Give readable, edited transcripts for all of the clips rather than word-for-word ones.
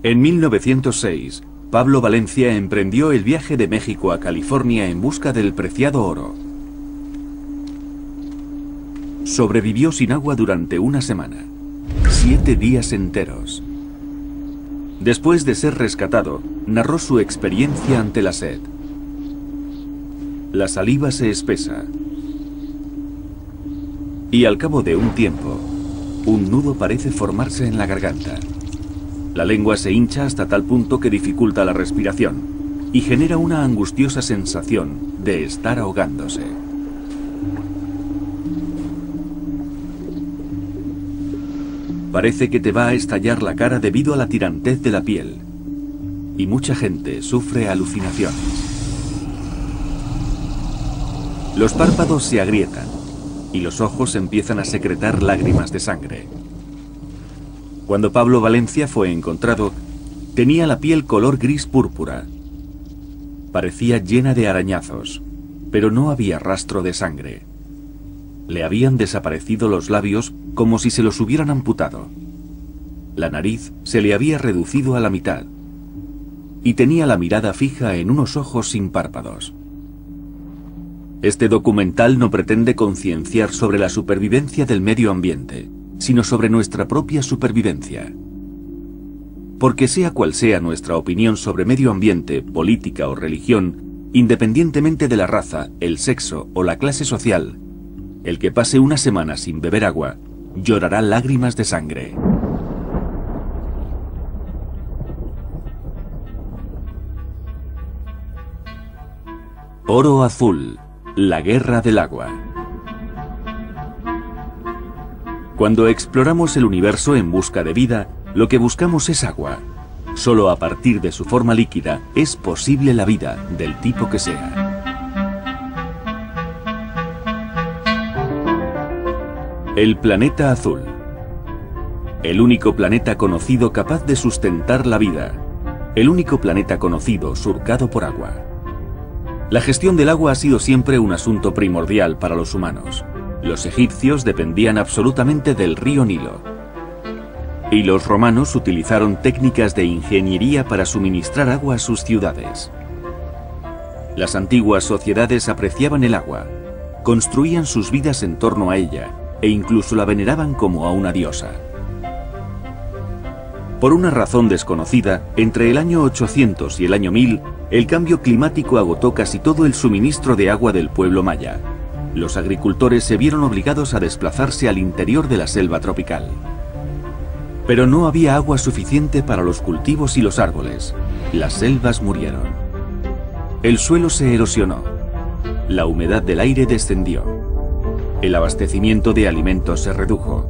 En 1906, Pablo Valencia emprendió el viaje de México a California en busca del preciado oro. Sobrevivió sin agua durante una semana, 7 días enteros. Después de ser rescatado, narró su experiencia ante la sed. La saliva se espesa y al cabo de un tiempo, un nudo parece formarse en la garganta. La lengua se hincha hasta tal punto que dificulta la respiración y genera una angustiosa sensación de estar ahogándose. Parece que te va a estallar la cara debido a la tirantez de la piel, y mucha gente sufre alucinaciones. Los párpados se agrietan y los ojos empiezan a secretar lágrimas de sangre. Cuando Pablo Valencia fue encontrado, tenía la piel color gris púrpura. Parecía llena de arañazos, pero no había rastro de sangre. Le habían desaparecido los labios como si se los hubieran amputado. La nariz se le había reducido a la mitad y tenía la mirada fija en unos ojos sin párpados. Este documental no pretende concienciar sobre la supervivencia del medio ambiente, sino sobre nuestra propia supervivencia. Porque sea cual sea nuestra opinión sobre medio ambiente, política o religión, independientemente de la raza, el sexo o la clase social, el que pase una semana sin beber agua, llorará lágrimas de sangre. Oro azul, la guerra del agua. Cuando exploramos el universo en busca de vida, lo que buscamos es agua. Solo a partir de su forma líquida es posible la vida, del tipo que sea. El planeta azul. El único planeta conocido capaz de sustentar la vida. El único planeta conocido surcado por agua. La gestión del agua ha sido siempre un asunto primordial para los humanos. Los egipcios dependían absolutamente del río Nilo. Y los romanos utilizaron técnicas de ingeniería para suministrar agua a sus ciudades. Las antiguas sociedades apreciaban el agua, construían sus vidas en torno a ella e incluso la veneraban como a una diosa. Por una razón desconocida, entre el año 800 y el año 1000, el cambio climático agotó casi todo el suministro de agua del pueblo maya. Los agricultores se vieron obligados a desplazarse al interior de la selva tropical. Pero no había agua suficiente para los cultivos y los árboles. Las selvas murieron. El suelo se erosionó. La humedad del aire descendió. El abastecimiento de alimentos se redujo.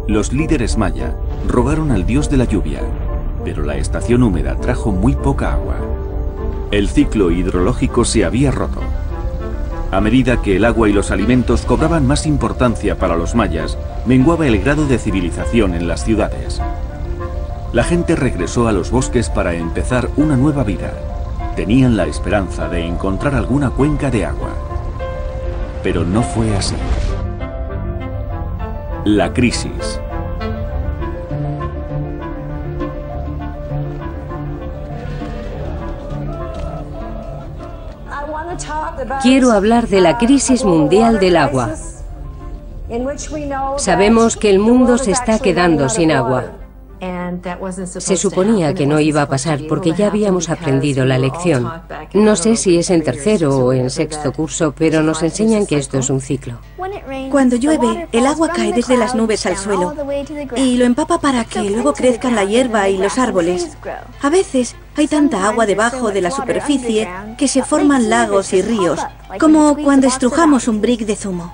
Los líderes maya rogaron al dios de la lluvia, pero la estación húmeda trajo muy poca agua. El ciclo hidrológico se había roto. A medida que el agua y los alimentos cobraban más importancia para los mayas, menguaba el grado de civilización en las ciudades. La gente regresó a los bosques para empezar una nueva vida. Tenían la esperanza de encontrar alguna cuenca de agua. Pero no fue así. La crisis. Quiero hablar de la crisis mundial del agua. Sabemos que el mundo se está quedando sin agua. Se suponía que no iba a pasar porque ya habíamos aprendido la lección. No sé si es en tercero o en sexto curso, pero nos enseñan que esto es un ciclo. Cuando llueve, el agua cae desde las nubes al suelo y lo empapa para que luego crezcan la hierba y los árboles. A veces hay tanta agua debajo de la superficie que se forman lagos y ríos, como cuando estrujamos un brick de zumo.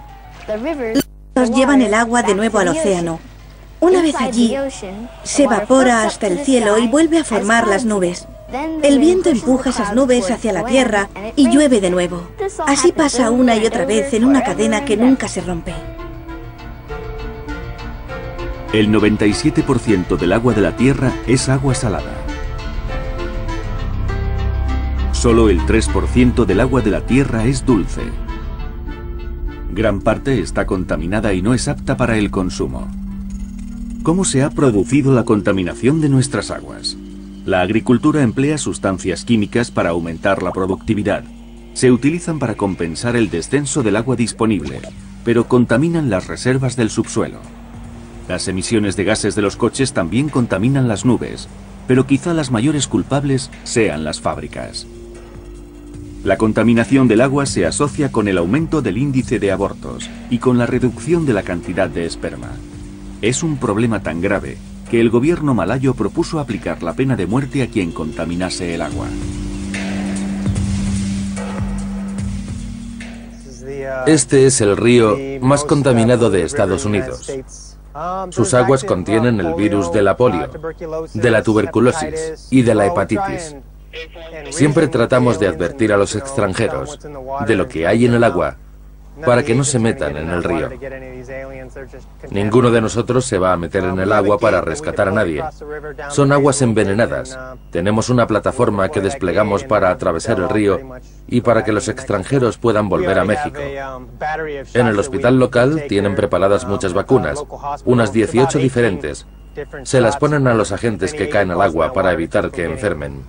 Los llevan el agua de nuevo al océano. Una vez allí, se evapora hasta el cielo y vuelve a formar las nubes. El viento empuja esas nubes hacia la tierra y llueve de nuevo. Así pasa una y otra vez en una cadena que nunca se rompe. El 97% del agua de la Tierra es agua salada. Solo el 3% del agua de la Tierra es dulce. Gran parte está contaminada y no es apta para el consumo. ¿Cómo se ha producido la contaminación de nuestras aguas? La agricultura emplea sustancias químicas para aumentar la productividad. Se utilizan para compensar el descenso del agua disponible, pero contaminan las reservas del subsuelo. Las emisiones de gases de los coches también contaminan las nubes, pero quizá las mayores culpables sean las fábricas. La contaminación del agua se asocia con el aumento del índice de abortos y con la reducción de la cantidad de esperma. Es un problema tan grave que el gobierno malayo propuso aplicar la pena de muerte a quien contaminase el agua. Este es el río más contaminado de Estados Unidos. Sus aguas contienen el virus de la polio, de la tuberculosis y de la hepatitis. Siempre tratamos de advertir a los extranjeros de lo que hay en el agua para que no se metan en el río. Ninguno de nosotros se va a meter en el agua para rescatar a nadie. Son aguas envenenadas. Tenemos una plataforma que desplegamos para atravesar el río y para que los extranjeros puedan volver a México. En el hospital local tienen preparadas muchas vacunas, unas 18 diferentes. Se las ponen a los agentes que caen al agua para evitar que enfermen.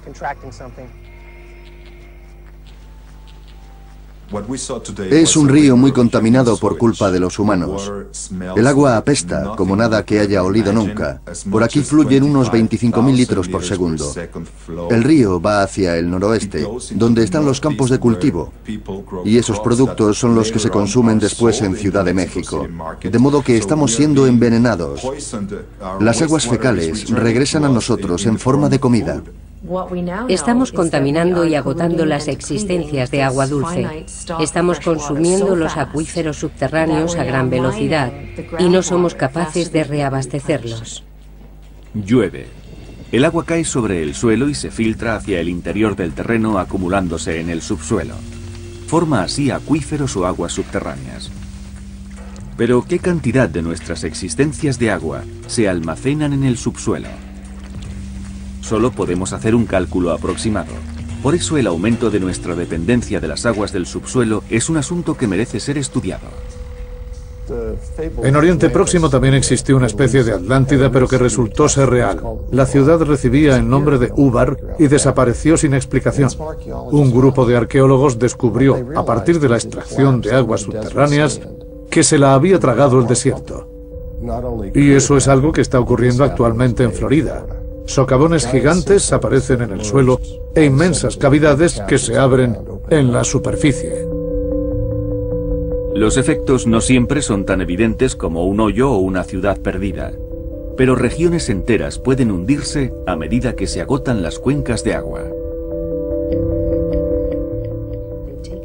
Es un río muy contaminado por culpa de los humanos. El agua apesta como nada que haya olido nunca. Por aquí fluyen unos 25.000 litros por segundo. El río va hacia el noroeste, donde están los campos de cultivo. Y esos productos son los que se consumen después en Ciudad de México. De modo que estamos siendo envenenados. Las aguas fecales regresan a nosotros en forma de comida. Estamos contaminando y agotando las existencias de agua dulce. Estamos consumiendo los acuíferos subterráneos a gran velocidad y no somos capaces de reabastecerlos. Llueve. El agua cae sobre el suelo y se filtra hacia el interior del terreno acumulándose en el subsuelo. Forma así acuíferos o aguas subterráneas. Pero ¿qué cantidad de nuestras existencias de agua se almacenan en el subsuelo? Solo podemos hacer un cálculo aproximado. Por eso el aumento de nuestra dependencia de las aguas del subsuelo es un asunto que merece ser estudiado. En Oriente Próximo también existió una especie de Atlántida, pero que resultó ser real. La ciudad recibía el nombre de Ubar y desapareció sin explicación. Un grupo de arqueólogos descubrió, a partir de la extracción de aguas subterráneas, que se la había tragado el desierto. Y eso es algo que está ocurriendo actualmente en Florida. Socavones gigantes aparecen en el suelo e inmensas cavidades que se abren en la superficie. Los efectos no siempre son tan evidentes como un hoyo o una ciudad perdida, pero regiones enteras pueden hundirse a medida que se agotan las cuencas de agua.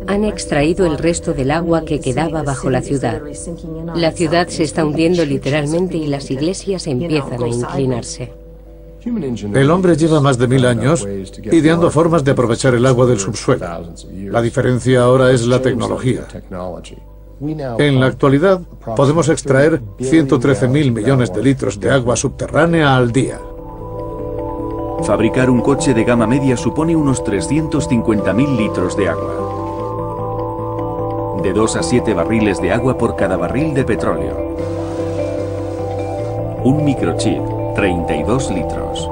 Han extraído el resto del agua que quedaba bajo la ciudad. La ciudad se está hundiendo literalmente y las iglesias empiezan a inclinarse. El hombre lleva más de 1000 años ideando formas de aprovechar el agua del subsuelo. La diferencia ahora es la tecnología. En la actualidad, podemos extraer 113.000 millones de litros de agua subterránea al día. Fabricar un coche de gama media supone unos 350.000 litros de agua. De 2 a 7 barriles de agua por cada barril de petróleo. Un microchip, 32 litros.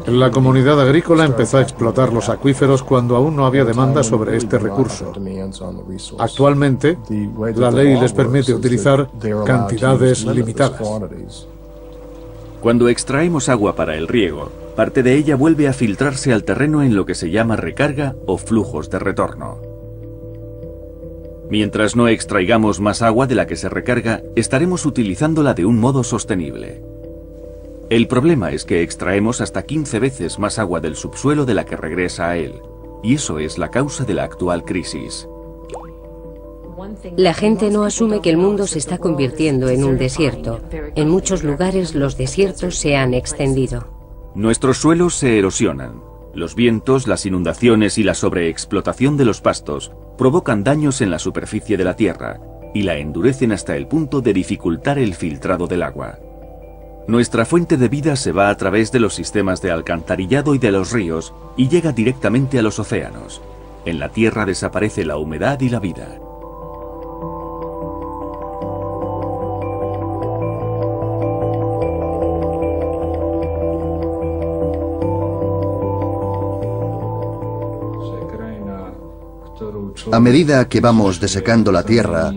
La comunidad agrícola empezó a explotar los acuíferos cuando aún no había demanda sobre este recurso. Actualmente, la ley les permite utilizar cantidades limitadas. Cuando extraemos agua para el riego, parte de ella vuelve a filtrarse al terreno en lo que se llama recarga o flujos de retorno. Mientras no extraigamos más agua de la que se recarga, estaremos utilizándola de un modo sostenible. El problema es que extraemos hasta 15 veces más agua del subsuelo de la que regresa a él, y eso es la causa de la actual crisis. La gente no asume que el mundo se está convirtiendo en un desierto. En muchos lugares los desiertos se han extendido. Nuestros suelos se erosionan. Los vientos, las inundaciones y la sobreexplotación de los pastos provocan daños en la superficie de la tierra, y la endurecen hasta el punto de dificultar el filtrado del agua. Nuestra fuente de vida se va a través de los sistemas de alcantarillado y de los ríos y llega directamente a los océanos. En la tierra desaparece la humedad y la vida. A medida que vamos desecando la tierra,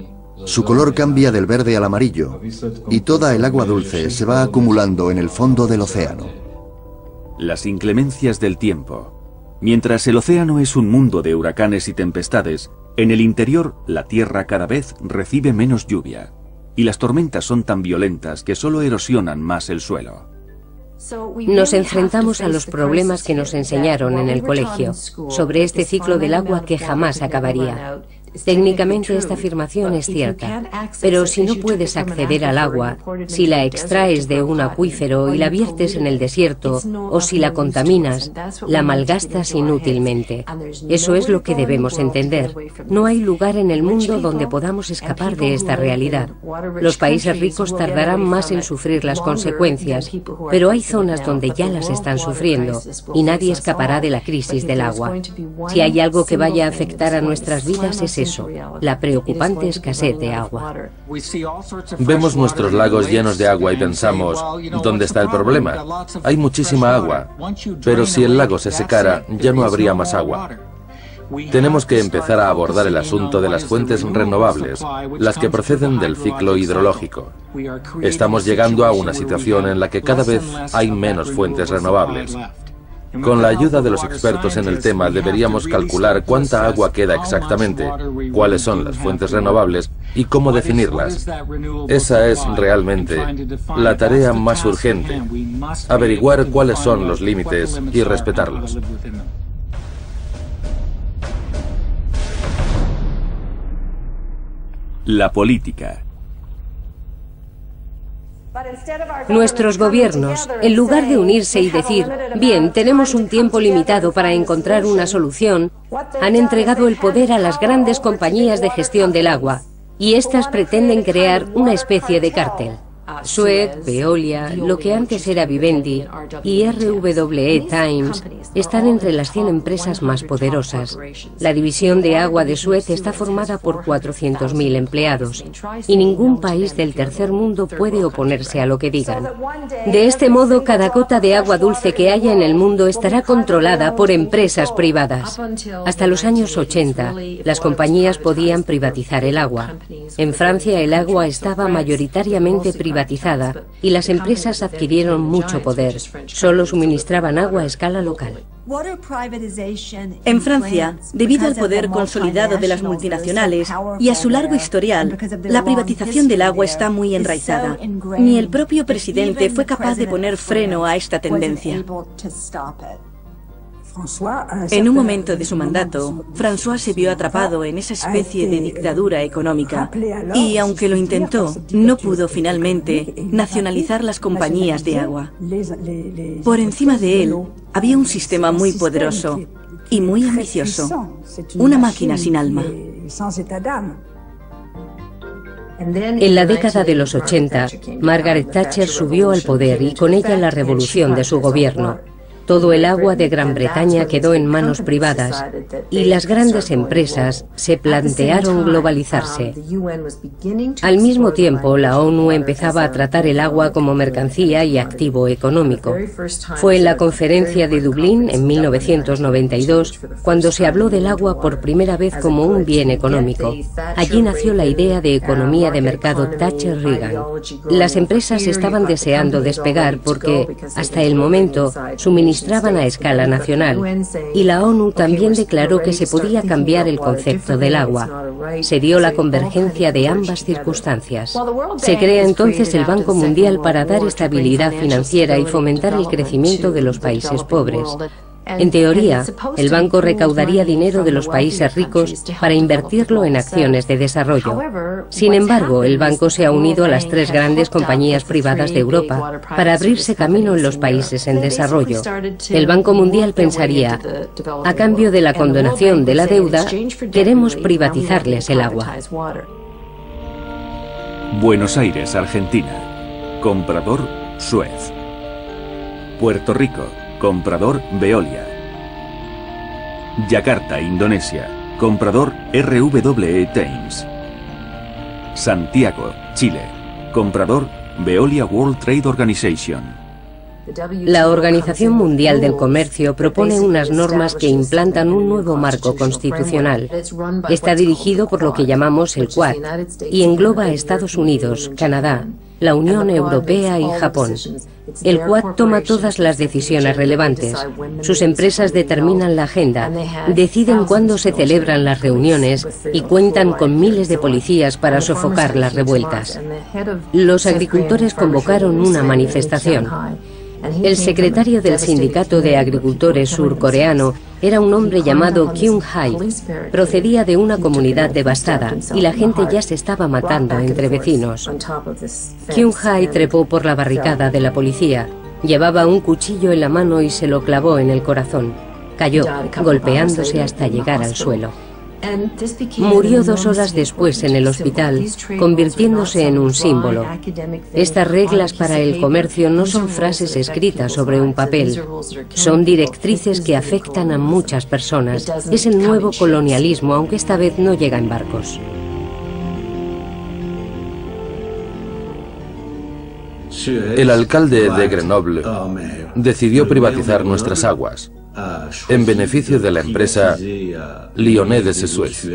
su color cambia del verde al amarillo y toda el agua dulce se va acumulando en el fondo del océano. Las inclemencias del tiempo. Mientras el océano es un mundo de huracanes y tempestades, en el interior la tierra cada vez recibe menos lluvia y las tormentas son tan violentas que solo erosionan más el suelo. Nos enfrentamos a los problemas que nos enseñaron en el colegio, sobre este ciclo del agua que jamás acabaría. Técnicamente esta afirmación es cierta, pero si no puedes acceder al agua, si la extraes de un acuífero y la viertes en el desierto, o si la contaminas, la malgastas inútilmente. Eso es lo que debemos entender. No hay lugar en el mundo donde podamos escapar de esta realidad. Los países ricos tardarán más en sufrir las consecuencias, pero hay zonas donde ya las están sufriendo, y nadie escapará de la crisis del agua. Si hay algo que vaya a afectar a nuestras vidas es eso, la preocupante escasez de agua. Vemos nuestros lagos llenos de agua y pensamos, ¿dónde está el problema? Hay muchísima agua, pero si el lago se secara, ya no habría más agua. Tenemos que empezar a abordar el asunto de las fuentes renovables, las que proceden del ciclo hidrológico. Estamos llegando a una situación en la que cada vez hay menos fuentes renovables. Con la ayuda de los expertos en el tema deberíamos calcular cuánta agua queda exactamente, cuáles son las fuentes renovables y cómo definirlas. Esa es realmente la tarea más urgente, averiguar cuáles son los límites y respetarlos. La política. Nuestros gobiernos, en lugar de unirse y decir, bien, tenemos un tiempo limitado para encontrar una solución, han entregado el poder a las grandes compañías de gestión del agua, y éstas pretenden crear una especie de cártel. Suez, Veolia, lo que antes era Vivendi y RWE Times están entre las 100 empresas más poderosas. La división de agua de Suez está formada por 400.000 empleados y ningún país del tercer mundo puede oponerse a lo que digan. De este modo, cada gota de agua dulce que haya en el mundo estará controlada por empresas privadas. Hasta los años 80, las compañías podían privatizar el agua. En Francia, el agua estaba mayoritariamente privatizada y las empresas adquirieron mucho poder. Solo suministraban agua a escala local. En Francia, debido al poder consolidado de las multinacionales y a su largo historial, la privatización del agua está muy enraizada. Ni el propio presidente fue capaz de poner freno a esta tendencia. En un momento de su mandato, François se vio atrapado en esa especie de dictadura económica y, aunque lo intentó, no pudo finalmente nacionalizar las compañías de agua. Por encima de él, había un sistema muy poderoso y muy ambicioso, una máquina sin alma. En la década de los 80, Margaret Thatcher subió al poder y con ella la revolución de su gobierno. Todo el agua de Gran Bretaña quedó en manos privadas y las grandes empresas se plantearon globalizarse. Al mismo tiempo, la ONU empezaba a tratar el agua como mercancía y activo económico. Fue en la conferencia de Dublín en 1992 cuando se habló del agua por primera vez como un bien económico. Allí nació la idea de economía de mercado Thatcher-Reagan. Las empresas estaban deseando despegar porque, hasta el momento, suministraban a escala nacional, y la ONU también declaró que se podía cambiar el concepto del agua. Se dio la convergencia de ambas circunstancias. Se crea entonces el Banco Mundial para dar estabilidad financiera y fomentar el crecimiento de los países pobres. En teoría, el banco recaudaría dinero de los países ricos para invertirlo en acciones de desarrollo. Sin embargo, el banco se ha unido a las 3 grandes compañías privadas de Europa para abrirse camino en los países en desarrollo. El Banco Mundial pensaría, a cambio de la condonación de la deuda, queremos privatizarles el agua. Buenos Aires, Argentina. Comprador, Suez. Puerto Rico. Comprador, Veolia. Yakarta, Indonesia. Comprador, RWE Thames. Santiago, Chile. Comprador, Veolia World Trade Organization. La Organización Mundial del Comercio propone unas normas que implantan un nuevo marco constitucional. Está dirigido por lo que llamamos el Quad y engloba a Estados Unidos, Canadá, la Unión Europea y Japón. El Quad toma todas las decisiones relevantes. Sus empresas determinan la agenda, deciden cuándo se celebran las reuniones y cuentan con miles de policías para sofocar las revueltas. Los agricultores convocaron una manifestación. El secretario del Sindicato de Agricultores surcoreano era un hombre llamado Kyung Hae. Procedía de una comunidad devastada y la gente ya se estaba matando entre vecinos. Kyung Hae trepó por la barricada de la policía. Llevaba un cuchillo en la mano y se lo clavó en el corazón. Cayó, golpeándose hasta llegar al suelo. Murió 2 horas después en el hospital, convirtiéndose en un símbolo. Estas reglas para el comercio no son frases escritas sobre un papel, son directrices que afectan a muchas personas. Es el nuevo colonialismo, aunque esta vez no llega en barcos. El alcalde de Grenoble decidió privatizar nuestras aguas en beneficio de la empresa Lyonnais de Suez.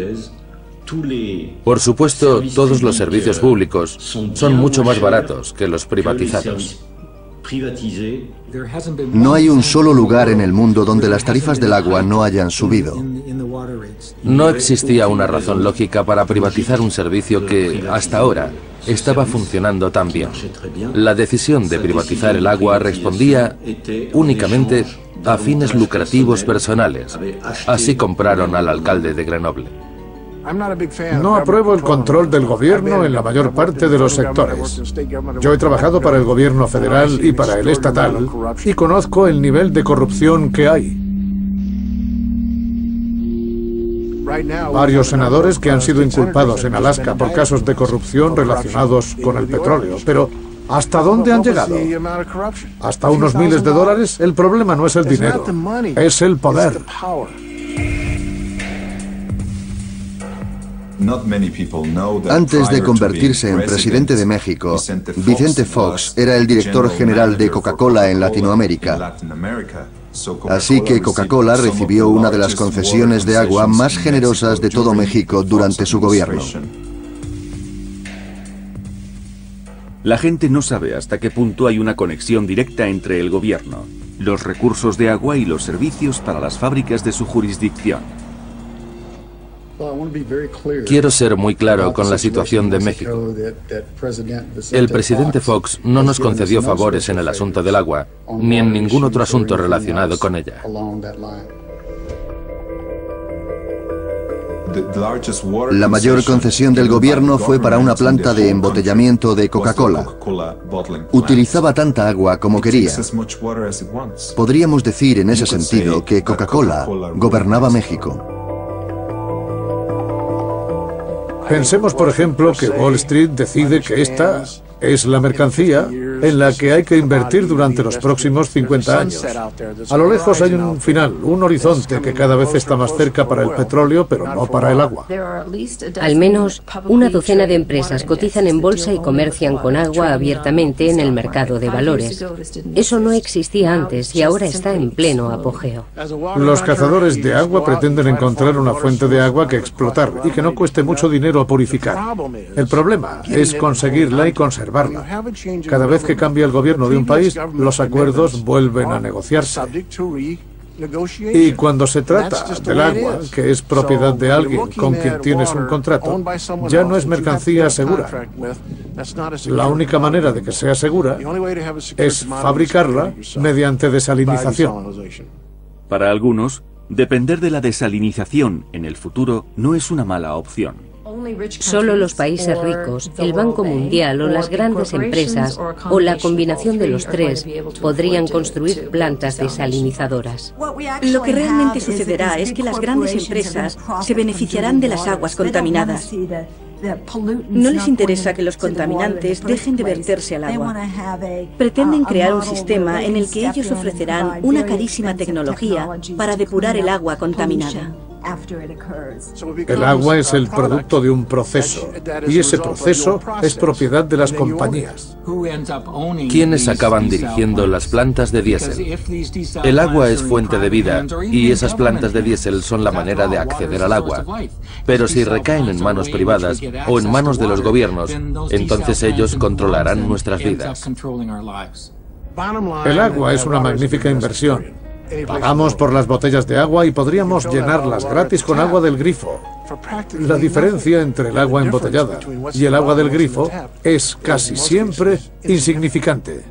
Por supuesto, todos los servicios públicos son mucho más baratos que los privatizados. No hay un solo lugar en el mundo donde las tarifas del agua no hayan subido. No existía una razón lógica para privatizar un servicio que, hasta ahora, estaba funcionando tan bien. La decisión de privatizar el agua respondía únicamente a fines lucrativos personales. Así compraron al alcalde de Grenoble. No apruebo el control del gobierno en la mayor parte de los sectores. Yo he trabajado para el gobierno federal y para el estatal y conozco el nivel de corrupción que hay. Varios senadores que han sido inculpados en Alaska por casos de corrupción relacionados con el petróleo, pero ¿hasta dónde han llegado? ¿Hasta unos miles de dólares? El problema no es el dinero, es el poder. Antes de convertirse en presidente de México, Vicente Fox era el director general de Coca-Cola en Latinoamérica. Así que Coca-Cola recibió una de las concesiones de agua más generosas de todo México durante su gobierno. La gente no sabe hasta qué punto hay una conexión directa entre el gobierno, los recursos de agua y los servicios para las fábricas de su jurisdicción. Quiero ser muy claro con la situación de México. El presidente Fox no nos concedió favores en el asunto del agua, ni en ningún otro asunto relacionado con ella. La mayor concesión del gobierno fue para una planta de embotellamiento de Coca-Cola. Utilizaba tanta agua como quería. Podríamos decir en ese sentido que Coca-Cola gobernaba México. Pensemos, por ejemplo, que Wall Street decide que esta es la mercancía en la que hay que invertir durante los próximos 50 años. A lo lejos hay un final, un horizonte que cada vez está más cerca para el petróleo, pero no para el agua. Al menos una docena de empresas cotizan en bolsa y comercian con agua abiertamente en el mercado de valores. Eso no existía antes y ahora está en pleno apogeo. Los cazadores de agua pretenden encontrar una fuente de agua que explotar y que no cueste mucho dinero purificar. El problema es conseguirla y conservarla. Cada vez que cambia el gobierno de un país, los acuerdos vuelven a negociarse. Y cuando se trata del agua, que es propiedad de alguien con quien tienes un contrato, ya no es mercancía segura. La única manera de que sea segura es fabricarla mediante desalinización. Para algunos, depender de la desalinización en el futuro no es una mala opción. Solo los países ricos, el Banco Mundial o las grandes empresas, o la combinación de los tres, podrían construir plantas desalinizadoras. Lo que realmente sucederá es que las grandes empresas se beneficiarán de las aguas contaminadas. No les interesa que los contaminantes dejen de verterse al agua. Pretenden crear un sistema en el que ellos ofrecerán una carísima tecnología para depurar el agua contaminada. El agua es el producto de un proceso, y ese proceso es propiedad de las compañías. ¿Quiénes acaban dirigiendo las plantas de diésel? El agua es fuente de vida, y esas plantas de diésel son la manera de acceder al agua. Pero si recaen en manos privadas o en manos de los gobiernos, entonces ellos controlarán nuestras vidas. El agua es una magnífica inversión. Pagamos por las botellas de agua y podríamos llenarlas gratis con agua del grifo. La diferencia entre el agua embotellada y el agua del grifo es casi siempre insignificante.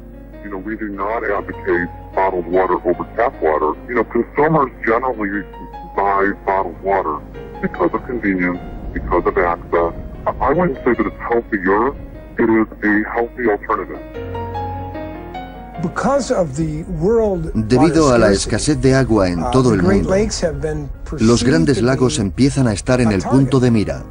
Debido a la escasez de agua en todo el mundo, los grandes lagos empiezan a estar en el punto de mira.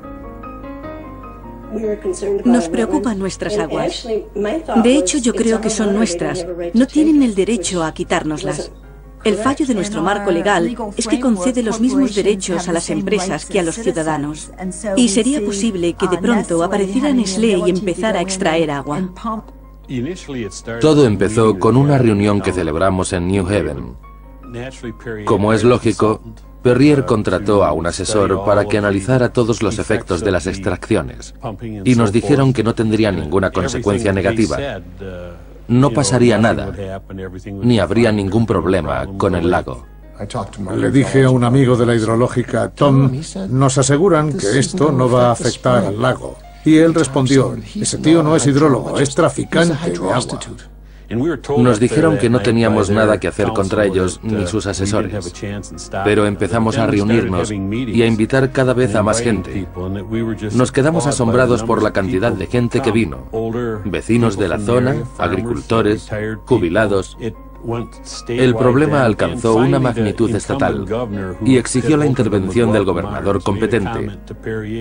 Nos preocupan nuestras aguas. De hecho, yo creo que son nuestras. No tienen el derecho a quitárnoslas. El fallo de nuestro marco legal es que concede los mismos derechos a las empresas que a los ciudadanos. Y sería posible que de pronto apareciera Nestlé y empezara a extraer agua. Todo empezó con una reunión que celebramos en New Haven. Como es lógico, Perrier contrató a un asesor para que analizara todos los efectos de las extracciones, y nos dijeron que no tendría ninguna consecuencia negativa. No pasaría nada, ni habría ningún problema con el lago. Le dije a un amigo de la hidrológica, Tom, nos aseguran que esto no va a afectar al lago. Y él respondió, ese tío no es hidrólogo, es traficante de agua. Nos dijeron que no teníamos nada que hacer contra ellos ni sus asesores, pero empezamos a reunirnos y a invitar cada vez a más gente. Nos quedamos asombrados por la cantidad de gente que vino, vecinos de la zona, agricultores, jubilados. El problema alcanzó una magnitud estatal y exigió la intervención del gobernador competente.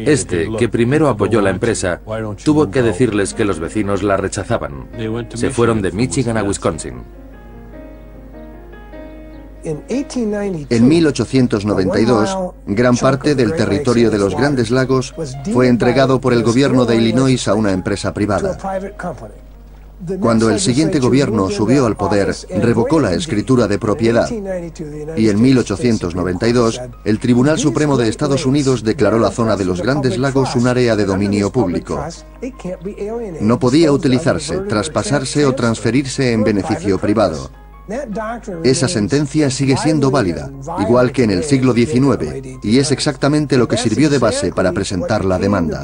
Este, que primero apoyó la empresa, tuvo que decirles que los vecinos la rechazaban. Se fueron de Michigan a Wisconsin. En 1892, gran parte del territorio de los Grandes Lagos fue entregado por el gobierno de Illinois a una empresa privada. Cuando el siguiente gobierno subió al poder, revocó la escritura de propiedad. Y en 1892, el Tribunal Supremo de Estados Unidos declaró la zona de los Grandes Lagos un área de dominio público. No podía utilizarse, traspasarse o transferirse en beneficio privado. Esa sentencia sigue siendo válida, igual que en el siglo XIX, y es exactamente lo que sirvió de base para presentar la demanda.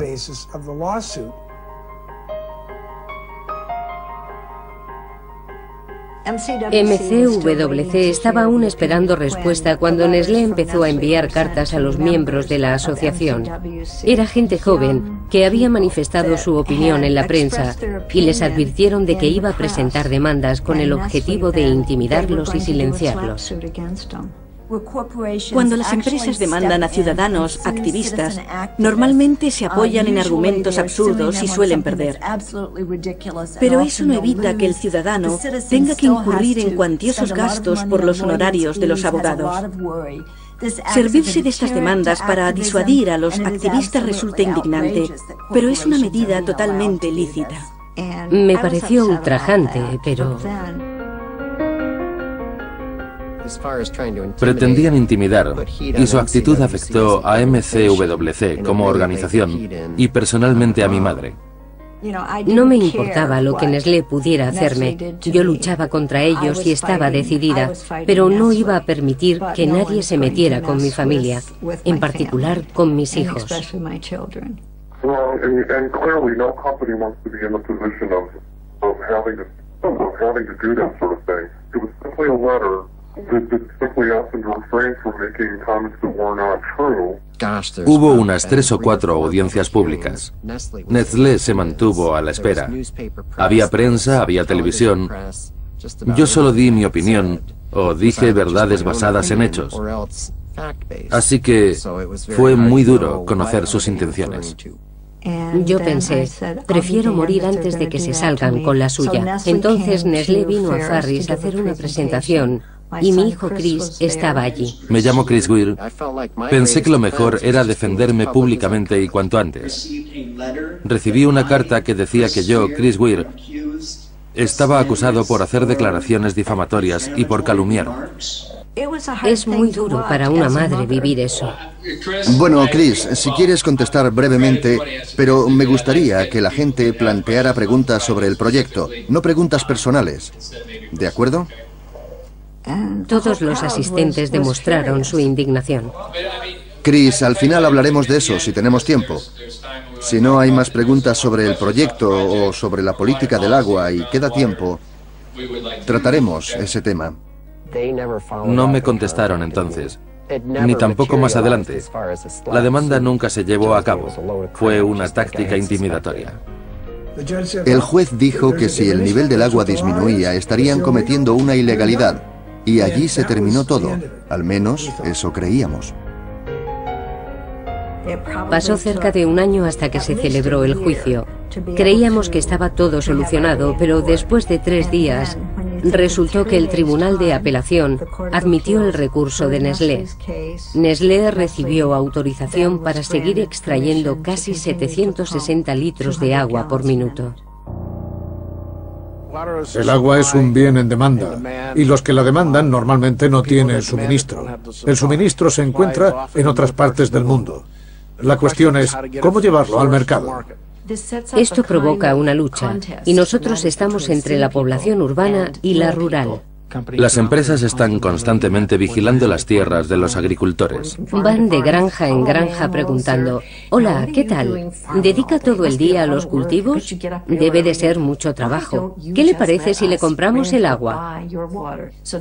MCWC estaba aún esperando respuesta cuando Nestlé empezó a enviar cartas a los miembros de la asociación. Era gente joven que había manifestado su opinión en la prensa y les advirtieron de que iba a presentar demandas con el objetivo de intimidarlos y silenciarlos. Cuando las empresas demandan a ciudadanos activistas, normalmente se apoyan en argumentos absurdos y suelen perder. Pero eso no evita que el ciudadano tenga que incurrir en cuantiosos gastos por los honorarios de los abogados. Servirse de estas demandas para disuadir a los activistas resulta indignante, pero es una medida totalmente lícita. Me pareció ultrajante, pero... Pretendían intimidar, y su actitud afectó a MCWC como organización y personalmente a mi madre. No me importaba lo que Nestlé pudiera hacerme. Yo luchaba contra ellos y estaba decidida, pero no iba a permitir que nadie se metiera con mi familia, en particular con mis hijos. Hubo unas 3 o 4 audiencias públicas. Nestlé se mantuvo a la espera. Había prensa, había televisión. Yo solo di mi opinión o dije verdades basadas en hechos. Así que fue muy duro conocer sus intenciones. Yo pensé, prefiero morir antes de que se salgan con la suya. Entonces Nestlé vino a Farris a hacer una presentación y mi hijo Chris estaba allí. Me llamo Chris Weir. Pensé que lo mejor era defenderme públicamente y cuanto antes. Recibí una carta que decía que yo, Chris Weir, estaba acusado por hacer declaraciones difamatorias y por calumniar. Es muy duro para una madre vivir eso. Bueno, Chris, si quieres contestar brevemente, pero me gustaría que la gente planteara preguntas sobre el proyecto, no preguntas personales. ¿De acuerdo? Todos los asistentes demostraron su indignación. Chris, al final hablaremos de eso, si tenemos tiempo. Si no hay más preguntas sobre el proyecto o sobre la política del agua y queda tiempo, trataremos ese tema. No me contestaron entonces, ni tampoco más adelante. La demanda nunca se llevó a cabo. Fue una táctica intimidatoria. El juez dijo que si el nivel del agua disminuía, estarían cometiendo una ilegalidad. Y allí se terminó todo. Al menos eso creíamos. Pasó cerca de un año hasta que se celebró el juicio. Creíamos que estaba todo solucionado, pero después de 3 días, resultó que el Tribunal de Apelación admitió el recurso de Nestlé. Nestlé recibió autorización para seguir extrayendo casi 760 litros de agua por minuto. El agua es un bien en demanda, y los que la demandan normalmente no tienen suministro. El suministro se encuentra en otras partes del mundo. La cuestión es, ¿cómo llevarlo al mercado? Esto provoca una lucha, y nosotros estamos entre la población urbana y la rural. Las empresas están constantemente vigilando las tierras de los agricultores. Van de granja en granja preguntando, hola, ¿qué tal? ¿Dedica todo el día a los cultivos? Debe de ser mucho trabajo. ¿Qué le parece si le compramos el agua?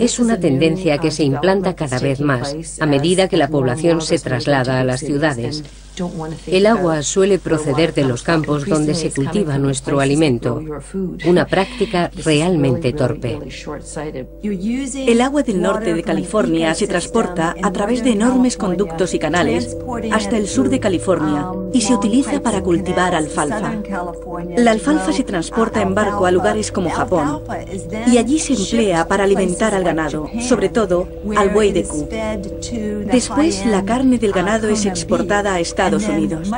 Es una tendencia que se implanta cada vez más, a medida que la población se traslada a las ciudades. El agua suele proceder de los campos donde se cultiva nuestro alimento, una práctica realmente torpe. El agua del norte de California se transporta a través de enormes conductos y canales hasta el sur de California y se utiliza para cultivar alfalfa. La alfalfa se transporta en barco a lugares como Japón y allí se emplea para alimentar al ganado, sobre todo al buey de Q. Después, la carne del ganado es exportada a Estados Unidos.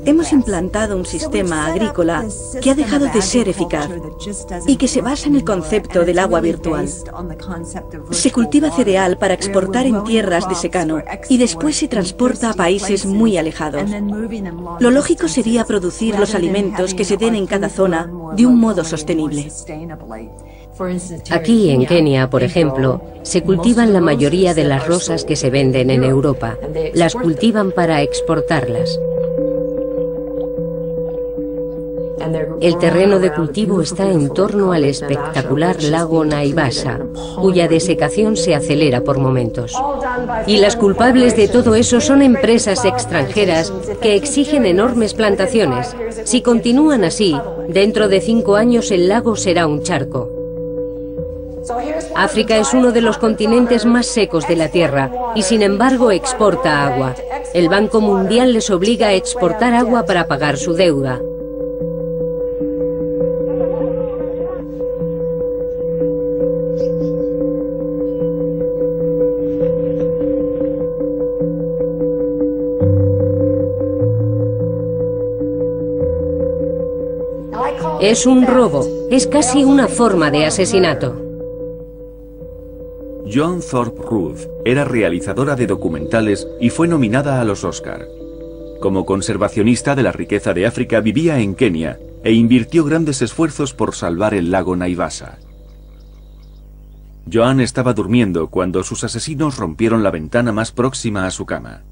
Hemos implantado un sistema agrícola que ha dejado de ser eficaz y que se basa en el concepto del agua virtual. Se cultiva cereal para exportar en tierras de secano y después se transporta a países muy alejados. Lo lógico sería producir los alimentos que se den en cada zona de un modo sostenible. Aquí en Kenia, por ejemplo, se cultivan la mayoría de las rosas que se venden en Europa. Las cultivan para exportarlas. El terreno de cultivo está en torno al espectacular lago Naivasha, cuya desecación se acelera por momentos. Y las culpables de todo eso son empresas extranjeras que exigen enormes plantaciones. Si continúan así, dentro de 5 años el lago será un charco. África es uno de los continentes más secos de la Tierra y sin embargo exporta agua. El Banco Mundial les obliga a exportar agua para pagar su deuda. Es un robo, es casi una forma de asesinato. Joan Thorpe Ruth era realizadora de documentales y fue nominada a los Oscar. Como conservacionista de la riqueza de África, vivía en Kenia e invirtió grandes esfuerzos por salvar el lago Naivasha. Joan estaba durmiendo cuando sus asesinos rompieron la ventana más próxima a su cama.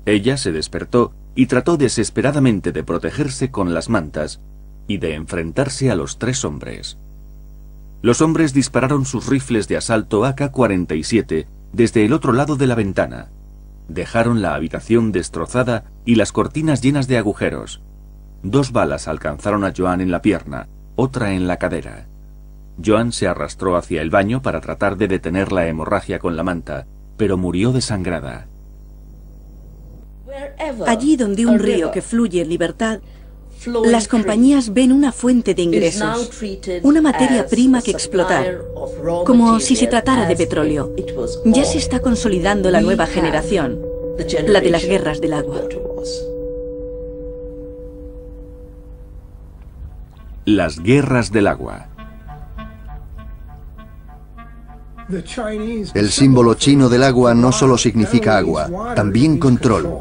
Ella se despertó y trató desesperadamente de protegerse con las mantas y de enfrentarse a los 3 hombres. Los hombres dispararon sus rifles de asalto AK-47 desde el otro lado de la ventana. Dejaron la habitación destrozada y las cortinas llenas de agujeros. 2 balas alcanzaron a Joan en la pierna, otra en la cadera. Joan se arrastró hacia el baño para tratar de detener la hemorragia con la manta, pero murió desangrada. Allí donde un río que fluye en libertad, las compañías ven una fuente de ingresos, una materia prima que explotar, como si se tratara de petróleo. Ya se está consolidando la nueva generación, la de las guerras del agua. Las guerras del agua. El símbolo chino del agua no solo significa agua, también control.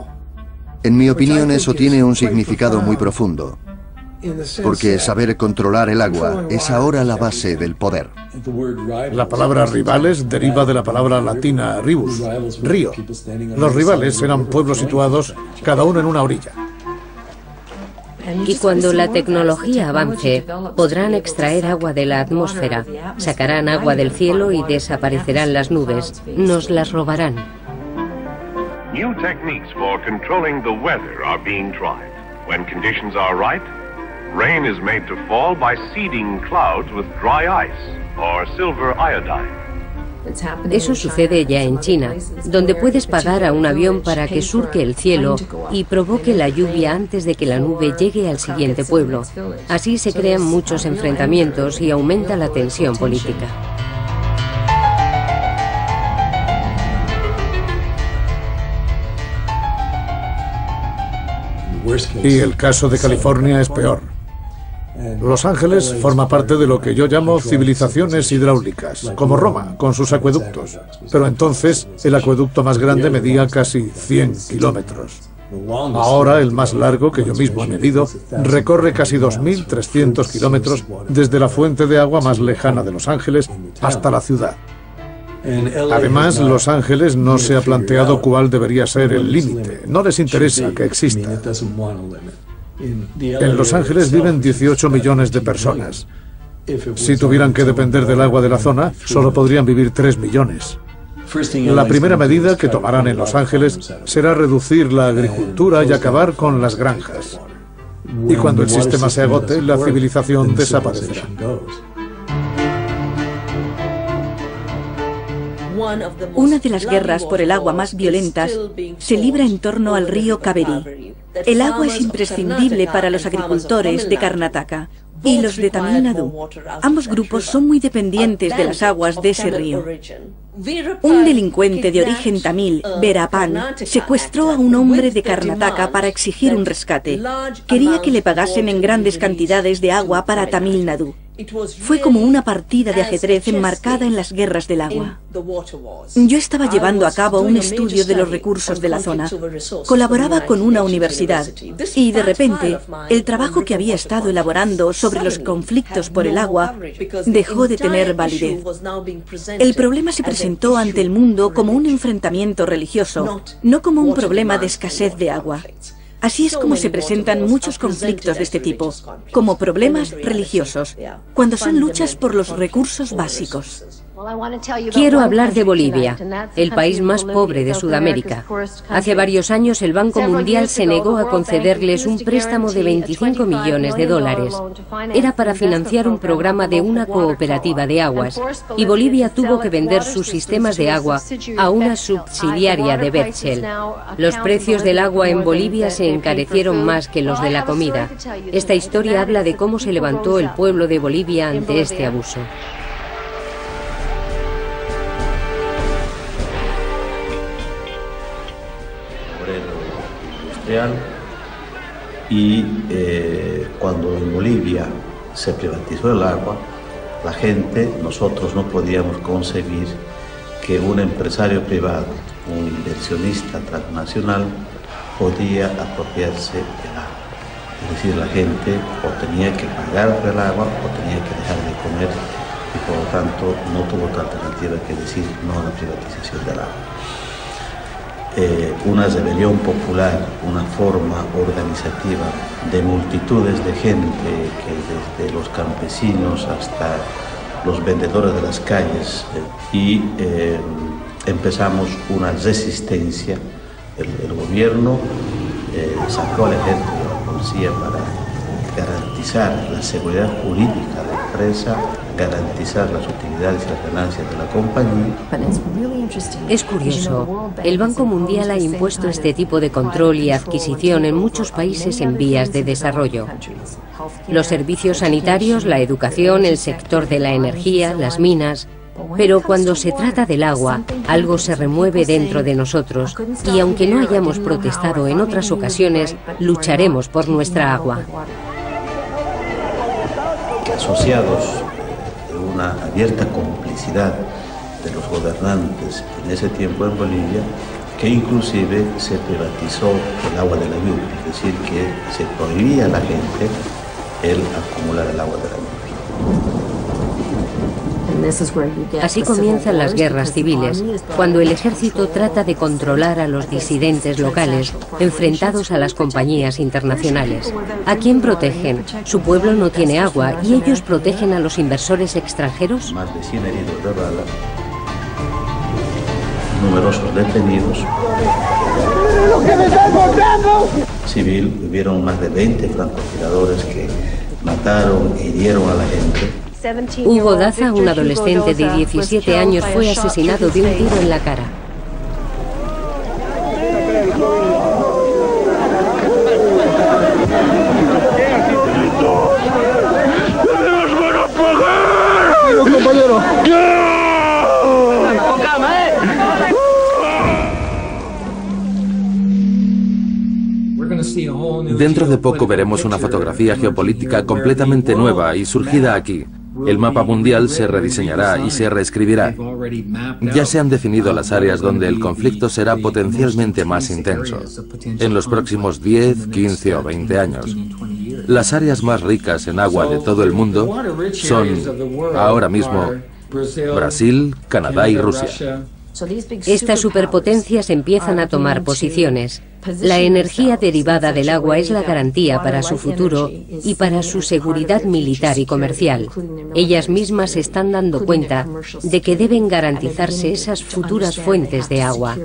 En mi opinión, eso tiene un significado muy profundo, porque saber controlar el agua es ahora la base del poder. La palabra rivales deriva de la palabra latina ribus, río. Los rivales eran pueblos situados cada uno en una orilla. Y cuando la tecnología avance, podrán extraer agua de la atmósfera, sacarán agua del cielo y desaparecerán las nubes. Nos las robarán. New techniques for controlling the weather are being tried. When conditions are right, rain is made to fall by seeding clouds with dry ice or silver iodine. Eso sucede ya en China, donde puedes pagar a un avión para que surque el cielo y provoque la lluvia antes de que la nube llegue al siguiente pueblo. Así se crean muchos enfrentamientos y aumenta la tensión política. Y el caso de California es peor. Los Ángeles forma parte de lo que yo llamo civilizaciones hidráulicas, como Roma, con sus acueductos. Pero entonces el acueducto más grande medía casi 100 kilómetros. Ahora el más largo, que yo mismo he medido, recorre casi 2.300 kilómetros desde la fuente de agua más lejana de Los Ángeles hasta la ciudad. Además, Los Ángeles no se ha planteado cuál debería ser el límite. No les interesa que exista. En Los Ángeles viven 18 millones de personas. Si tuvieran que depender del agua de la zona, solo podrían vivir 3 millones. La primera medida que tomarán en Los Ángeles será reducir la agricultura y acabar con las granjas. Y cuando el sistema se agote, la civilización desaparecerá. Una de las guerras por el agua más violentas se libra en torno al río Kaveri. El agua es imprescindible para los agricultores de Karnataka y los de Tamil Nadu. Ambos grupos son muy dependientes de las aguas de ese río. Un delincuente de origen tamil, Veerapan, secuestró a un hombre de Karnataka para exigir un rescate. Quería que le pagasen en grandes cantidades de agua para Tamil Nadu. Fue como una partida de ajedrez enmarcada en las guerras del agua. Yo estaba llevando a cabo un estudio de los recursos de la zona. Colaboraba con una universidad y de repente el trabajo que había estado elaborando sobre los conflictos por el agua dejó de tener validez. El problema se presentó ante el mundo como un enfrentamiento religioso, no como un problema de escasez de agua. Así es como se presentan muchos conflictos de este tipo, como problemas religiosos, cuando son luchas por los recursos básicos. Quiero hablar de Bolivia, el país más pobre de Sudamérica. Hace varios años el Banco Mundial se negó a concederles un préstamo de 25 millones de dólares. Era para financiar un programa de una cooperativa de aguas, y Bolivia tuvo que vender sus sistemas de agua a una subsidiaria de Bechtel. Los precios del agua en Bolivia se encarecieron más que los de la comida. Esta historia habla de cómo se levantó el pueblo de Bolivia ante este abuso. Y cuando en Bolivia se privatizó el agua, la gente, nosotros no podíamos concebir que un empresario privado, un inversionista transnacional, podía apropiarse del agua. Es decir, la gente o tenía que pagar por el agua o tenía que dejar de comer y por lo tanto no tuvo otra alternativa que decir no a la privatización del agua. Una rebelión popular, una forma organizativa de multitudes de gente, que desde los campesinos hasta los vendedores de las calles, y empezamos una resistencia. El gobierno sacó al ejército y a la policía para garantizar la seguridad jurídica de la empresa. garantizar las utilidades y las ganancias de la compañía. Es curioso, el Banco Mundial ha impuesto este tipo de control y adquisición en muchos países en vías de desarrollo. Los servicios sanitarios, la educación, el sector de la energía, las minas. Pero cuando se trata del agua, algo se remueve dentro de nosotros y aunque no hayamos protestado en otras ocasiones, lucharemos por nuestra agua. Asociados a una abierta complicidad de los gobernantes en ese tiempo en Bolivia, que inclusive se privatizó el agua de la lluvia, es decir, que se prohibía a la gente el acumular el agua de la lluvia. Así comienzan las guerras civiles, cuando el ejército trata de controlar a los disidentes locales, enfrentados a las compañías internacionales. ¿A quién protegen? Su pueblo no tiene agua y ellos protegen a los inversores extranjeros. Más de 100 heridos de bala, numerosos detenidos. Civil, hubieron más de 20 francotiradores que mataron e hirieron a la gente. Hugo Daza, un adolescente de 17 años, fue asesinado de un tiro en la cara. Dentro de poco veremos una fotografía geopolítica completamente nueva y surgida aquí. El mapa mundial se rediseñará y se reescribirá. Ya se han definido las áreas donde el conflicto será potencialmente más intenso, en los próximos 10, 15 o 20 años. Las áreas más ricas en agua de todo el mundo son, ahora mismo, Brasil, Canadá y Rusia. Estas superpotencias empiezan a tomar posiciones. La energía derivada del agua es la garantía para su futuro y para su seguridad militar y comercial. Ellas mismas se están dando cuenta de que deben garantizarse esas futuras fuentes de agua.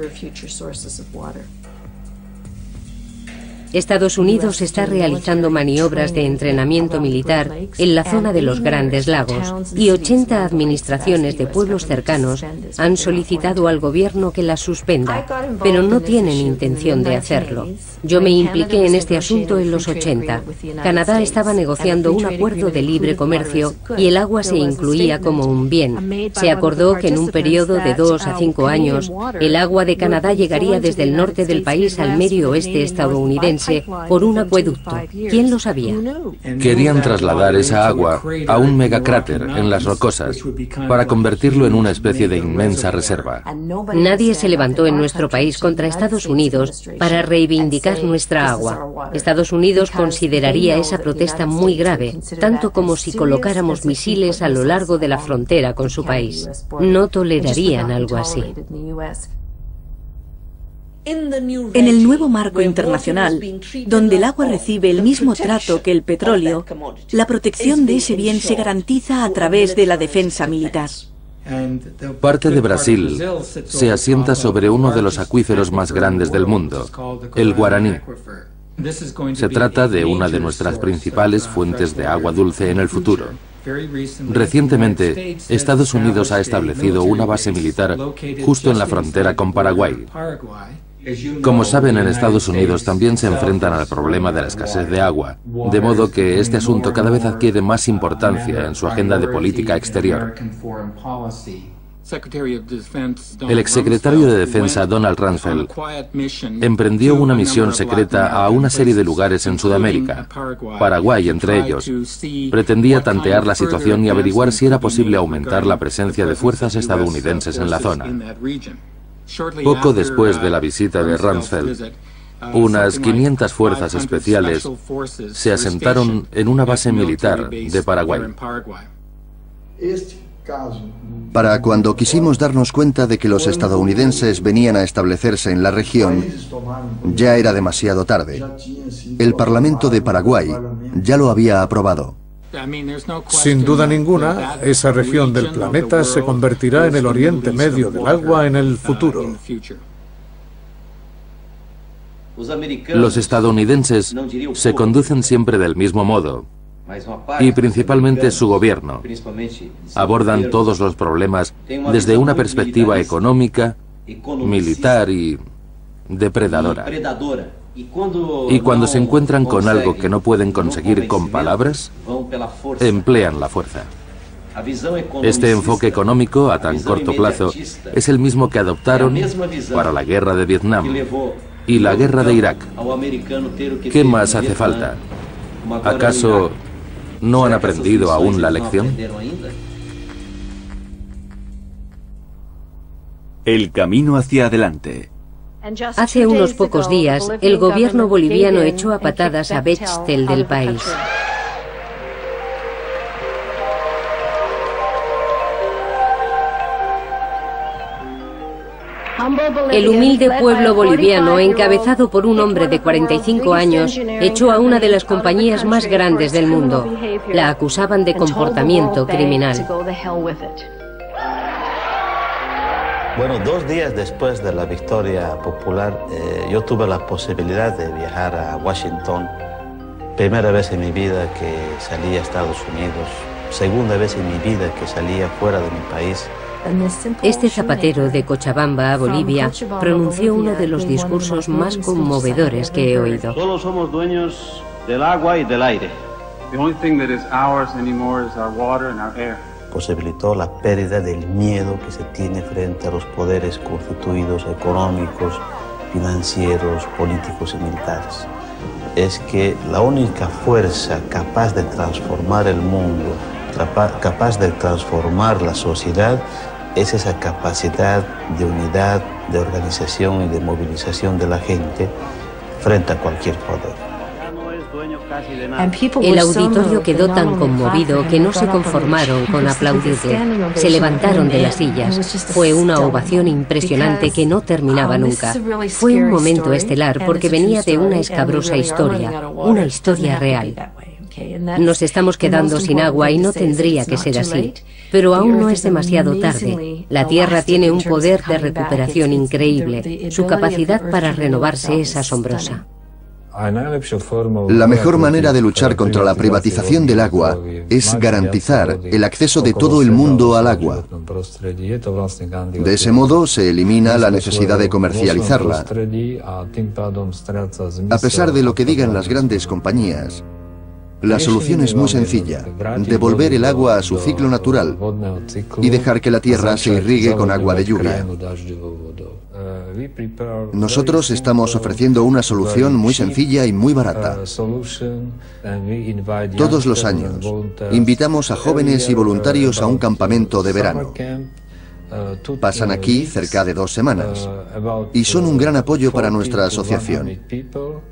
Estados Unidos está realizando maniobras de entrenamiento militar en la zona de los Grandes Lagos y 80 administraciones de pueblos cercanos han solicitado al gobierno que las suspenda, pero no tienen intención de hacerlo. Yo me impliqué en este asunto en los 80. Canadá estaba negociando un acuerdo de libre comercio y el agua se incluía como un bien. Se acordó que en un periodo de 2 a 5 años, el agua de Canadá llegaría desde el norte del país al medio oeste estadounidense por un acueducto. ¿Quién lo sabía? Querían trasladar esa agua a un megacráter en las rocosas para convertirlo en una especie de inmensa reserva. Nadie se levantó en nuestro país contra Estados Unidos para reivindicar nuestra agua. Estados Unidos consideraría esa protesta muy grave, tanto como si colocáramos misiles a lo largo de la frontera con su país. No tolerarían algo así. En el nuevo marco internacional, donde el agua recibe el mismo trato que el petróleo, la protección de ese bien se garantiza a través de la defensa militar. Parte de Brasil se asienta sobre uno de los acuíferos más grandes del mundo, el Guaraní. Se trata de una de nuestras principales fuentes de agua dulce en el futuro. Recientemente, Estados Unidos ha establecido una base militar justo en la frontera con Paraguay. Como saben, en Estados Unidos también se enfrentan al problema de la escasez de agua, de modo que este asunto cada vez adquiere más importancia en su agenda de política exterior. El exsecretario de Defensa Donald Rumsfeld emprendió una misión secreta a una serie de lugares en Sudamérica, Paraguay entre ellos. Pretendía tantear la situación y averiguar si era posible aumentar la presencia de fuerzas estadounidenses en la zona. Poco después de la visita de Rumsfeld, unas 500 fuerzas especiales se asentaron en una base militar de Paraguay. Para cuando quisimos darnos cuenta de que los estadounidenses venían a establecerse en la región, ya era demasiado tarde. El Parlamento de Paraguay ya lo había aprobado. Sin duda ninguna, esa región del planeta se convertirá en el Oriente Medio del agua en el futuro. Los estadounidenses se conducen siempre del mismo modo. y principalmente su gobierno abordan todos los problemas desde una perspectiva económica, militar y depredadora. Y cuando se encuentran con algo que no pueden conseguir con palabras, emplean la fuerza. Este enfoque económico a tan corto plazo es el mismo que adoptaron para la guerra de Vietnam y la guerra de Irak. ¿Qué más hace falta? ¿Acaso no han aprendido aún la lección? El camino hacia adelante. Hace unos pocos días, el gobierno boliviano echó a patadas a Bechtel del país. El humilde pueblo boliviano, encabezado por un hombre de 45 años, echó a una de las compañías más grandes del mundo. La acusaban de comportamiento criminal. Bueno, 2 días después de la victoria popular, yo tuve la posibilidad de viajar a Washington. Primera vez en mi vida que salí a Estados Unidos. Segunda vez en mi vida que salía fuera de mi país. Este zapatero de Cochabamba, Bolivia, pronunció uno de los discursos más conmovedores que he oído. Solo somos dueños del agua y del aire. The only thing that is ours anymore is our water and our air. Posibilitó la pérdida del miedo que se tiene frente a los poderes constituidos económicos, financieros, políticos y militares. Es que la única fuerza capaz de transformar el mundo, capaz de transformar la sociedad, es esa capacidad de unidad, de organización y de movilización de la gente frente a cualquier poder. El auditorio quedó tan conmovido que no se conformaron con aplaudirle. Se levantaron de las sillas. Fue una ovación impresionante que no terminaba nunca. Fue un momento estelar porque venía de una escabrosa historia, una historia real. Nos estamos quedando sin agua y no tendría que ser así. Pero aún no es demasiado tarde. La Tierra tiene un poder de recuperación increíble. Su capacidad para renovarse es asombrosa. La mejor manera de luchar contra la privatización del agua es garantizar el acceso de todo el mundo al agua. De ese modo se elimina la necesidad de comercializarla. A pesar de lo que digan las grandes compañías, la solución es muy sencilla: devolver el agua a su ciclo natural y dejar que la tierra se irrigue con agua de lluvia. Nosotros estamos ofreciendo una solución muy sencilla y muy barata. Todos los años invitamos a jóvenes y voluntarios a un campamento de verano. Pasan aquí cerca de 2 semanas y son un gran apoyo para nuestra asociación.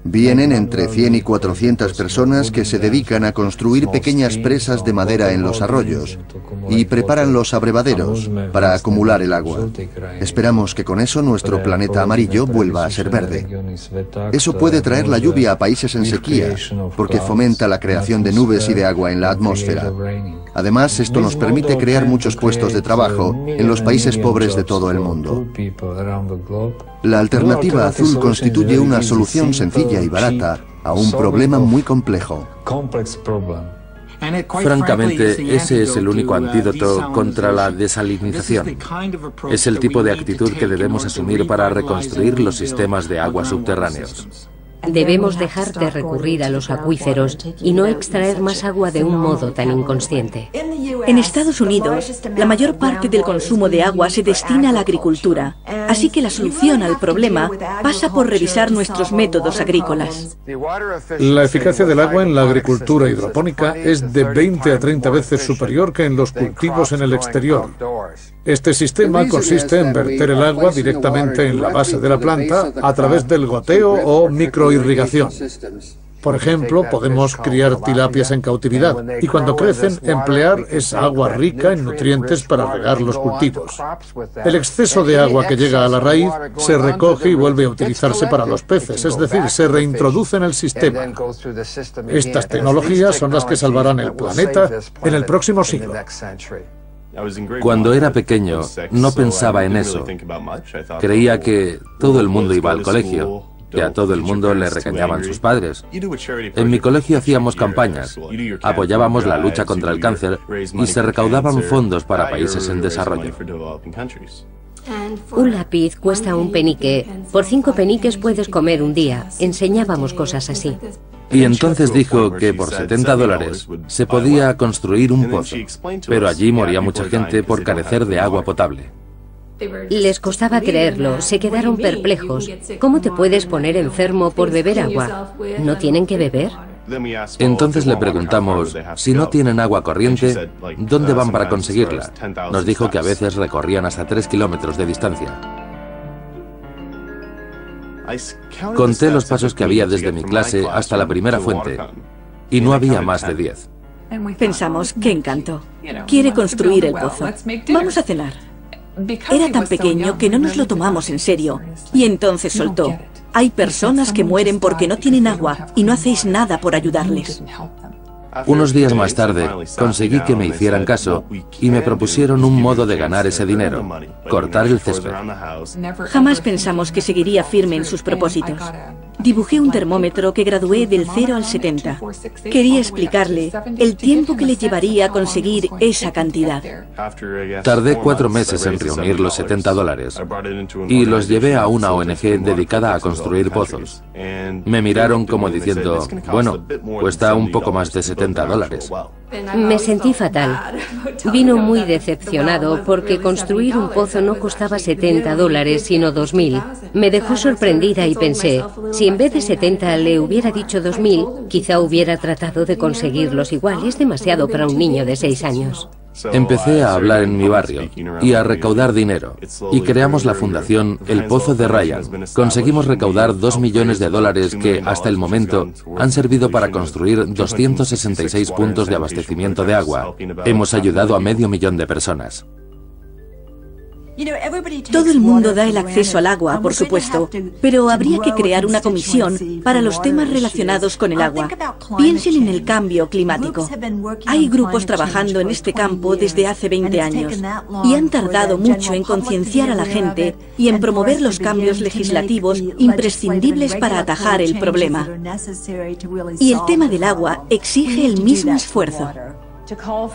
Vienen entre 100 y 400 personas que se dedican a construir pequeñas presas de madera en los arroyos y preparan los abrevaderos para acumular el agua. Esperamos que con eso nuestro planeta amarillo vuelva a ser verde. Eso puede traer la lluvia a países en sequía porque fomenta la creación de nubes y de agua en la atmósfera. Además, esto nos permite crear muchos puestos de trabajo en los países pobres de todo el mundo. La alternativa azul constituye una solución sencilla y barata a un problema muy complejo. Francamente, ese es el único antídoto contra la desalinización. Es el tipo de actitud que debemos asumir para reconstruir los sistemas de agua subterráneos. Debemos dejar de recurrir a los acuíferos y no extraer más agua de un modo tan inconsciente. En Estados Unidos, la mayor parte del consumo de agua se destina a la agricultura, así que la solución al problema pasa por revisar nuestros métodos agrícolas. La eficacia del agua en la agricultura hidropónica es de 20 a 30 veces superior que en los cultivos en el exterior. Este sistema consiste en verter el agua directamente en la base de la planta a través del goteo o microirrigación. Por ejemplo, podemos criar tilapias en cautividad y cuando crecen emplear esa agua rica en nutrientes para regar los cultivos. El exceso de agua que llega a la raíz se recoge y vuelve a utilizarse para los peces, es decir, se reintroduce en el sistema. Estas tecnologías son las que salvarán el planeta en el próximo siglo. Cuando era pequeño, no pensaba en eso. Creía que todo el mundo iba al colegio que a todo el mundo le regañaban sus padres. En mi colegio hacíamos campañas, apoyábamos la lucha contra el cáncer y se recaudaban fondos para países en desarrollo. Un lápiz cuesta un penique. Por 5 peniques puedes comer un día. Enseñábamos cosas así. Y entonces dijo que por $70 se podía construir un pozo, pero allí moría mucha gente por carecer de agua potable. Les costaba creerlo, se quedaron perplejos. ¿Cómo te puedes poner enfermo por beber agua? ¿No tienen que beber? Entonces le preguntamos, si no tienen agua corriente, ¿dónde van para conseguirla? Nos dijo que a veces recorrían hasta 3 kilómetros de distancia. Conté los pasos que había desde mi clase hasta la primera fuente, y no había más de 10. Pensamos, qué encanto. Quiere construir el pozo. Vamos a cenar. Era tan pequeño que no nos lo tomamos en serio. Y entonces soltó. Hay personas que mueren porque no tienen agua y no hacéis nada por ayudarles. Unos días más tarde, conseguí que me hicieran caso y me propusieron un modo de ganar ese dinero: cortar el césped. Jamás pensamos que seguiría firme en sus propósitos. Dibujé un termómetro que gradué del 0 al 70. Quería explicarle el tiempo que le llevaría a conseguir esa cantidad. Tardé 4 meses en reunir los $70 y los llevé a una ONG dedicada a construir pozos. Me miraron como diciendo, bueno, cuesta un poco más de $70. Me sentí fatal. Vino muy decepcionado porque construir un pozo no costaba $70, sino 2.000. Me dejó sorprendida y pensé, si en vez de 70 le hubiera dicho 2.000, quizá hubiera tratado de conseguirlos igual. Es demasiado para un niño de 6 años. Empecé a hablar en mi barrio y a recaudar dinero, y creamos la fundación El Pozo de Ryan. Conseguimos recaudar $2 millones que, hasta el momento, han servido para construir 266 puntos de abastecimiento de agua. Hemos ayudado a 500.000 de personas. Todo el mundo da el acceso al agua, por supuesto, pero habría que crear una comisión para los temas relacionados con el agua. Piensen en el cambio climático. Hay grupos trabajando en este campo desde hace 20 años y han tardado mucho en concienciar a la gente y en promover los cambios legislativos imprescindibles para atajar el problema. Y el tema del agua exige el mismo esfuerzo.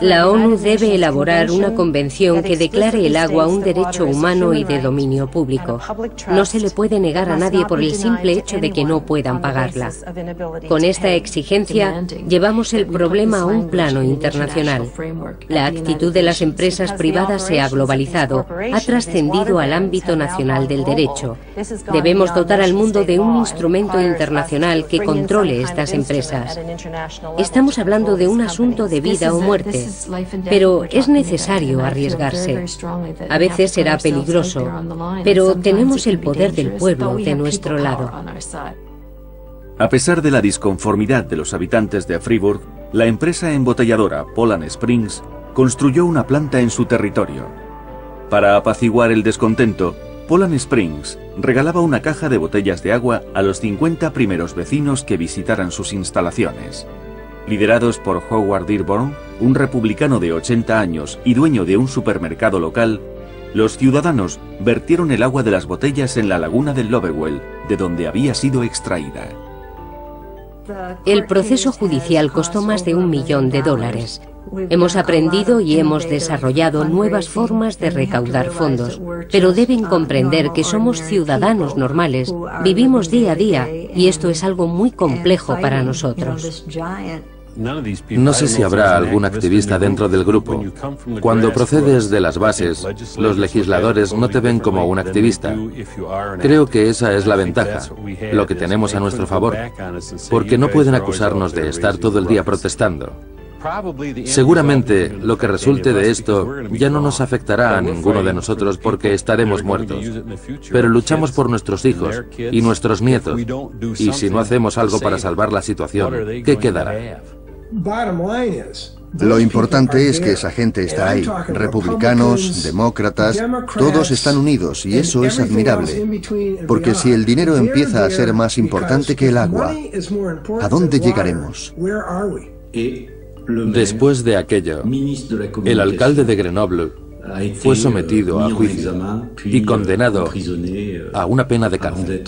La ONU debe elaborar una convención que declare el agua un derecho humano y de dominio público. No se le puede negar a nadie por el simple hecho de que no puedan pagarla. Con esta exigencia, llevamos el problema a un plano internacional. La actitud de las empresas privadas se ha globalizado, ha trascendido al ámbito nacional del derecho. Debemos dotar al mundo de un instrumento internacional que controle estas empresas. Estamos hablando de un asunto de vida o muerte, pero es necesario arriesgarse. A veces será peligroso, pero tenemos el poder del pueblo de nuestro lado. A pesar de la disconformidad de los habitantes de Freeburg, la empresa embotelladora Poland Springs construyó una planta en su territorio. Para apaciguar el descontento, Poland Springs regalaba una caja de botellas de agua a los 50 primeros vecinos que visitaran sus instalaciones. Liderados por Howard Dearborn, un republicano de 80 años y dueño de un supermercado local, los ciudadanos vertieron el agua de las botellas en la laguna del Lovewell, de donde había sido extraída. El proceso judicial costó más de $1 millón. Hemos aprendido y hemos desarrollado nuevas formas de recaudar fondos, pero deben comprender que somos ciudadanos normales, vivimos día a día, y esto es algo muy complejo para nosotros. No sé si habrá algún activista dentro del grupo. Cuando procedes de las bases, los legisladores no te ven como un activista. Creo que esa es la ventaja, lo que tenemos a nuestro favor, porque no pueden acusarnos de estar todo el día protestando. Seguramente lo que resulte de esto ya no nos afectará a ninguno de nosotros porque estaremos muertos. Pero luchamos por nuestros hijos y nuestros nietos, y si no hacemos algo para salvar la situación, ¿qué quedará? Lo importante es que esa gente está ahí. Republicanos, demócratas, todos están unidos y eso es admirable. Porque si el dinero empieza a ser más importante que el agua, ¿a dónde llegaremos? Después de aquello, el alcalde de Grenoble fue sometido a juicio y condenado a una pena de cárcel.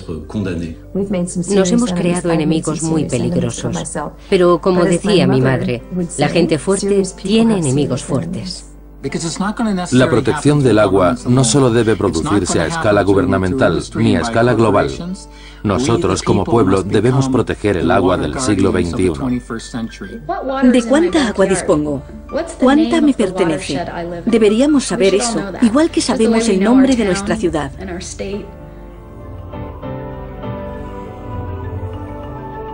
Nos hemos creado enemigos muy peligrosos. Pero como decía mi madre, la gente fuerte tiene enemigos fuertes. La protección del agua no solo debe producirse a escala gubernamental ni a escala global. Nosotros, como pueblo, debemos proteger el agua del siglo XXI. ¿De cuánta agua dispongo? ¿Cuánta me pertenece? Deberíamos saber eso, igual que sabemos el nombre de nuestra ciudad.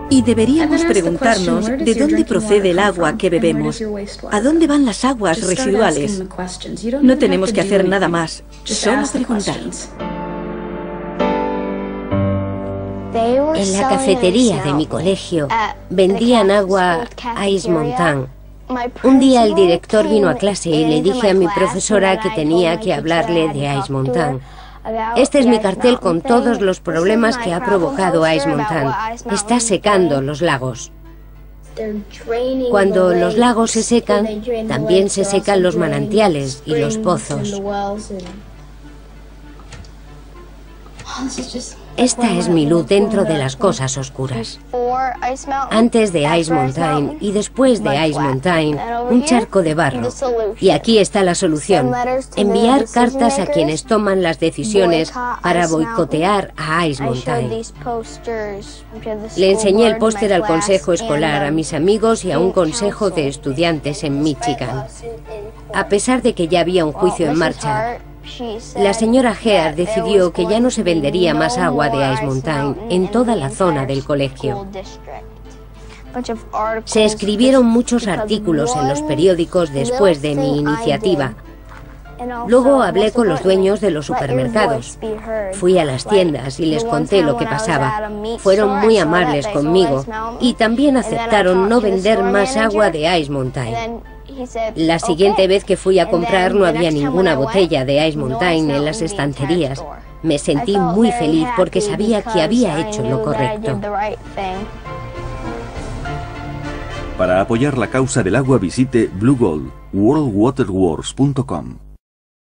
Y deberíamos preguntarnos de dónde procede el agua que bebemos, a dónde van las aguas residuales. No tenemos que hacer nada más, solo preguntar. En la cafetería de mi colegio vendían agua Ice Mountain. Un día el director vino a clase y le dije a mi profesora que tenía que hablarle de Ice Mountain. Este es mi cartel con todos los problemas que ha provocado Ice Mountain. Está secando los lagos. Cuando los lagos se secan, también se secan los manantiales y los pozos. Esta es mi luz dentro de las cosas oscuras. Antes de Ice Mountain y después de Ice Mountain, un charco de barro. Y aquí está la solución. Enviar cartas a quienes toman las decisiones para boicotear a Ice Mountain. Le enseñé el póster al consejo escolar, a mis amigos y a un consejo de estudiantes en Michigan. A pesar de que ya había un juicio en marcha, la señora Heard decidió que ya no se vendería más agua de Ice Mountain en toda la zona del colegio. Se escribieron muchos artículos en los periódicos después de mi iniciativa. Luego hablé con los dueños de los supermercados. Fui a las tiendas y les conté lo que pasaba. Fueron muy amables conmigo y también aceptaron no vender más agua de Ice Mountain. La siguiente vez que fui a comprar no había ninguna botella de Ice Mountain en las estanterías. Me sentí muy feliz porque sabía que había hecho lo correcto. Para apoyar la causa del agua visite Blue Gold, worldwaterwars.com.